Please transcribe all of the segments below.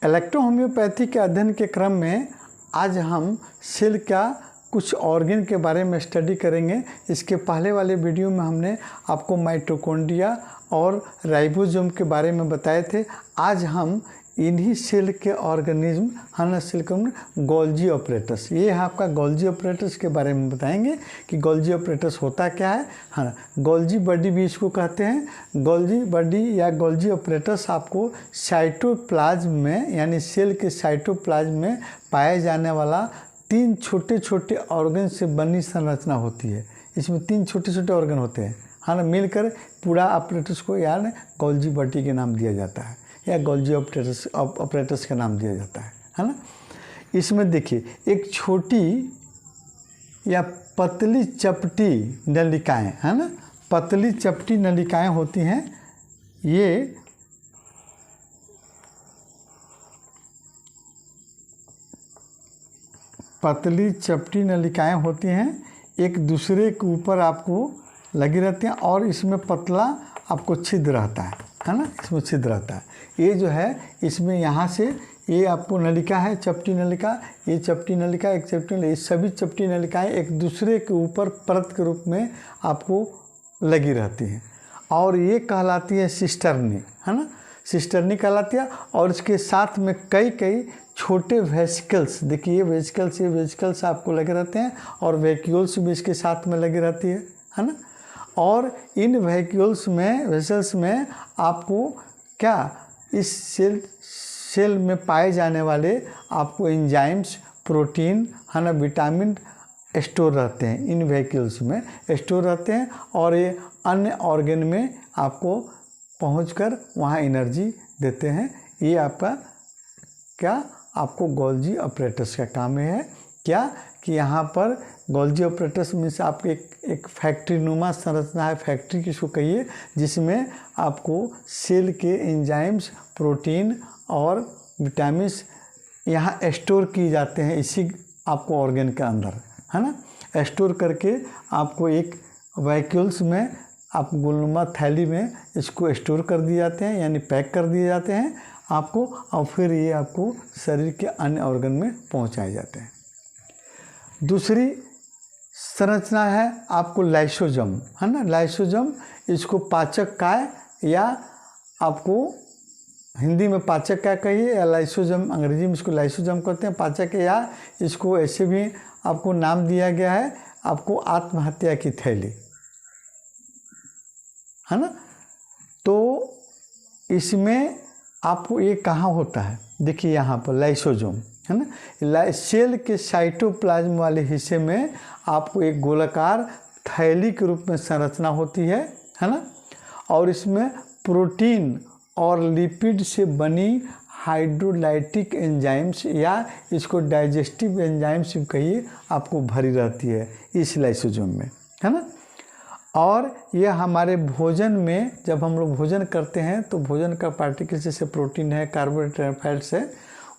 Electrohomoeopathy के अध्ययन के क्रम में आज हम सेल का कुछ ऑर्गन के बारे में स्टडी करेंगे। इसके पहले वाले वीडियो में हमने आपको माइटोकॉन्ड्रिया और राइबोसोम के बारे में बताए थे। आज हम इन्हीं सेल के ऑर्गेनिज्म है सेल का गोल्जी ऑपरेटस, ये है आपका गोल्जी ऑपरेटस के बारे में बताएंगे कि गोल्जी ऑपरेटस होता क्या है गोल्जी बॉडी भी इसको कहते हैं। गोल्जी बॉडी या गोल्जी ऑपरेटस आपको साइटोप्लाज्म में यानी सेल के साइटोप्लाज्म में पाए जाने वाला 3 छोटे छोटे ऑर्गन से बनी संरचना होती है। इसमें 3 छोटे छोटे ऑर्गन होते हैं मिलकर पूरा ऑपरेटस को यार गोल्जी बॉडी के नाम दिया जाता है या गोल्जी ऑपरेटस का नाम दिया जाता है ना। इसमें देखिए एक छोटी या पतली चपटी नलिकाएं है ना, पतली चपटी नलिकाएं होती हैं। ये पतली चपटी नलिकाएं होती हैं, एक दूसरे के ऊपर आपको लगी रहती हैं और इसमें पतला आपको छिद्र रहता है ना, इसमें छिद्र रहता है। ये जो है इसमें यहाँ से ये आपको नलिका है, चपटी नलिका, ये चपटी नलिका, एक चपटी नलिका, ये सभी चपटी नलिकाएं एक दूसरे के ऊपर परत के रूप में आपको लगी रहती हैं और ये कहलाती है सिस्टर्नी है ना, सिस्टर्नी कहलाती है। और इसके साथ में कई छोटे वेसिकल्स, देखिए ये वेसिकल्स आपको लगे रहते हैं और वैक्यूल्स भी इसके साथ में लगी रहती है ना। और इन वेसिकल्स में आपको क्या इस सेल में पाए जाने वाले आपको एंजाइम्स, प्रोटीन है ना, विटामिन स्टोर रहते हैं, इन वेसिकल्स में स्टोर रहते हैं और ये अन्य ऑर्गन में आपको पहुंचकर वहाँ एनर्जी देते हैं। ये आपका क्या आपको गोल्जी ऑपरेटस का काम है क्या कि यहाँ पर गोल्जी ऑपरेटस मीन्स आपके एक फैक्ट्री नुमा संरचना है, फैक्ट्री किसको कहिए, जिसमें आपको सेल के एंजाइम्स, प्रोटीन और विटामिन्स यहाँ स्टोर किए जाते हैं इसी आपको ऑर्गन के अंदर है ना। स्टोर करके आपको एक वैक्यूल्स में आपको गोलनुमा थैली में इसको स्टोर कर दिए जाते हैं यानी पैक कर दिए जाते हैं आपको, और फिर ये आपको शरीर के अन्य ऑर्गन में पहुँचाए जाते हैं। दूसरी संरचना है आपको लाइसोसोम है ना, लाइसोसोम, इसको पाचक काय या आपको हिंदी में पाचक काय कहिए या लाइसोसोम, अंग्रेजी में इसको लाइसोसोम कहते हैं, पाचक, या इसको ऐसे भी आपको नाम दिया गया है आपको आत्महत्या की थैली है ना। तो इसमें आपको ये कहाँ होता है, देखिए यहाँ पर लाइसोसोम है ना, सेल के साइटोप्लाज्म वाले हिस्से में आपको एक गोलाकार थैली के रूप में संरचना होती है ना। और इसमें प्रोटीन और लिपिड से बनी हाइड्रोलाइटिक एंजाइम्स या इसको डाइजेस्टिव एंजाइम्स कहिए आपको भरी रहती है इस लाइसोसोम में है ना। और यह हमारे भोजन में जब हम लोग भोजन करते हैं तो भोजन का पार्टिकल जैसे प्रोटीन है, कार्बोहाइड्रेट, फैट्स है,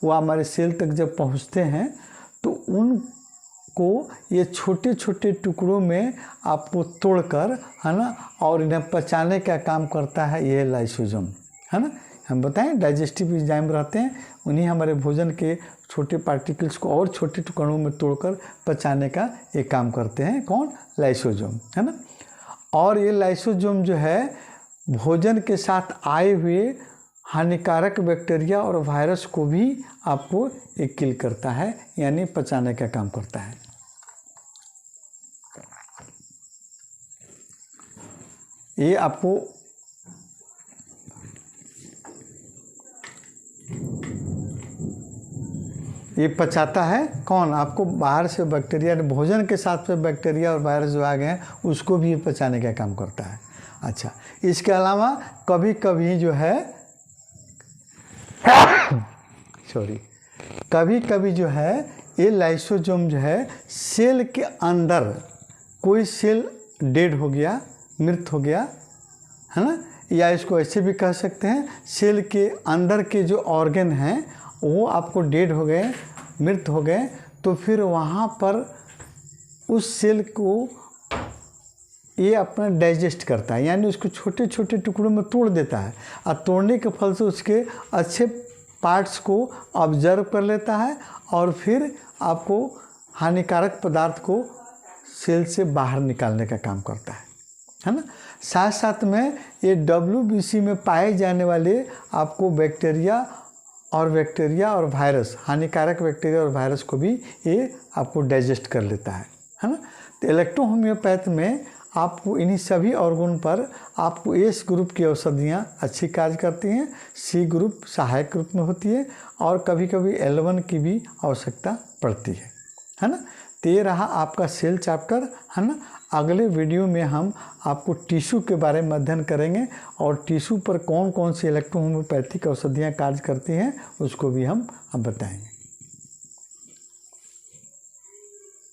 वो हमारे सेल तक जब पहुंचते हैं तो उनको ये छोटे छोटे टुकड़ों में आपको तोड़कर है ना और इन्हें पचाने का काम करता है ये लाइसोसोम है ना। हम बताएं डाइजेस्टिव एंजाइम रहते हैं, उन्हीं हमारे भोजन के छोटे पार्टिकल्स को और छोटे टुकड़ों में तोड़कर पचाने का ये काम करते हैं कौन, लाइसोसोम है ना। और ये लाइसोसोम जो है भोजन के साथ आए हुए हानिकारक बैक्टीरिया और वायरस को भी आपको एक किल करता है यानी पचाने का काम करता है। ये आपको ये पचाता है कौन, आपको बाहर से बैक्टीरिया, भोजन के साथ में बैक्टीरिया और वायरस जो आ गए हैं उसको भी पचाने का काम करता है। अच्छा, इसके अलावा कभी कभी जो है कभी कभी जो है ये लाइसोसोम जो है सेल के अंदर, कोई सेल डेड हो गया, मृत हो गया है ना, या इसको ऐसे भी कह सकते हैं सेल के अंदर के जो ऑर्गन हैं वो आपको डेड हो गए, मृत हो गए, तो फिर वहाँ पर उस सेल को ये अपना डाइजेस्ट करता है यानी उसको छोटे छोटे टुकड़ों में तोड़ देता है और तोड़ने के फल से उसके अच्छे पार्ट्स को ऑब्जर्व कर लेता है और फिर आपको हानिकारक पदार्थ को सेल से बाहर निकालने का काम करता है ना। साथ साथ में ये WBC में पाए जाने वाले आपको बैक्टीरिया और वायरस, हानिकारक बैक्टीरिया और वायरस को भी ये आपको डाइजेस्ट कर लेता है ना। तो इलेक्ट्रोहोम्योपैथ में आपको इन्हीं सभी ऑर्गन पर आपको एस ग्रुप की औषधियाँ अच्छी कार्य करती हैं, सी ग्रुप सहायक रूप में होती है और कभी कभी L1 की भी आवश्यकता पड़ती है ना। तो ये रहा आपका सेल चैप्टर, है ना। अगले वीडियो में हम आपको टिश्यू के बारे में अध्ययन करेंगे और टिश्यू पर कौन कौन सी इलेक्ट्रोहोम्योपैथिक औषधियाँ कार्य करती हैं उसको भी हम अब बताएंगे।